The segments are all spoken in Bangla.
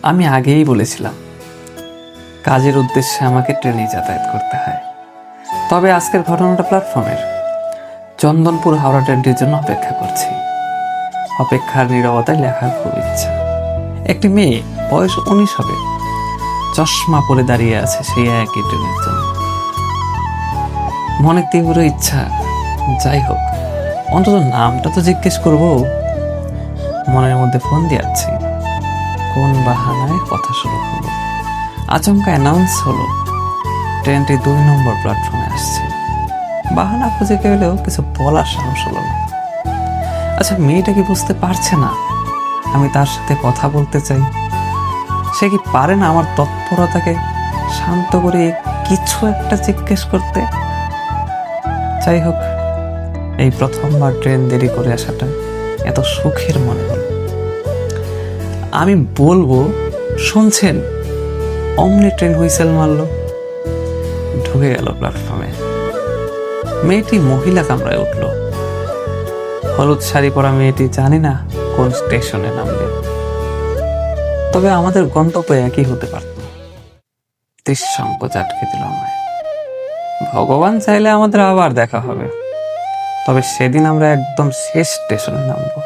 আমি আগেই বলেছিলাম কাজের উদ্দেশ্যে আমাকে ট্রেনে যাতায়াত করতে হয়। তবে আজকের ঘটনাটা প্ল্যাটফর্মের। চন্দনপুর হাওড়া ট্রেনটির জন্য অপেক্ষা করছি। অপেক্ষার নীরবতায় লেখার খুব ইচ্ছা। একটি মেয়ে, বয়স 19 হবে, চশমা পরে দাঁড়িয়ে আছে সেই একই ট্রেনের জন্য। মনে তীব্র ইচ্ছা, যাই হোক অন্তত নামটা তো জিজ্ঞেস করব। মনের মধ্যে ফোন দিয়াছি, কোন বাহানায় কথা শুরু হলো। আচমকা অ্যানাউন্স হলো ট্রেনটি 2 নম্বর প্ল্যাটফর্মে আসছে। বাহানা খুঁজে গেলেও কিছু বলার সাহস হলো না। আচ্ছা, মেয়েটা কি বুঝতে পারছে না আমি তার সাথে কথা বলতে চাই? সে কি পারে না আমার তৎপরতাকে শান্ত করে কিছু একটা জিজ্ঞেস করতে? যাই হোক, এই প্রথমবার ট্রেন দেরি করে আসাটা এত সুখের মনে হলো। আমি বলবো, শুনছেন? অমনি ট্রেন হুইসেল মারলো, ঢুকে গেল প্ল্যাটফর্মে। মেয়েটি মহিলা কামরায় উঠল। হলুদ শাড়ি পরা মেয়েটি জানি না কোন স্টেশনে নামবে, তবে আমাদের গন্তব্য একই হতে পারত। দৃশ্যঙ্কচ আটকে দিল আমায়। ভগবান চাইলে আমাদের আবার দেখা হবে, তবে সেদিন আমরা একদম শেষ স্টেশনে নামবো।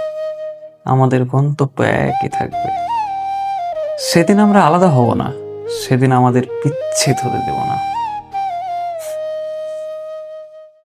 আমাদের গন্তব্য একই থাকবে। সেদিন আমরা আলাদা হব না, সেদিন আমাদের বিচ্ছেদ হতে দেব না।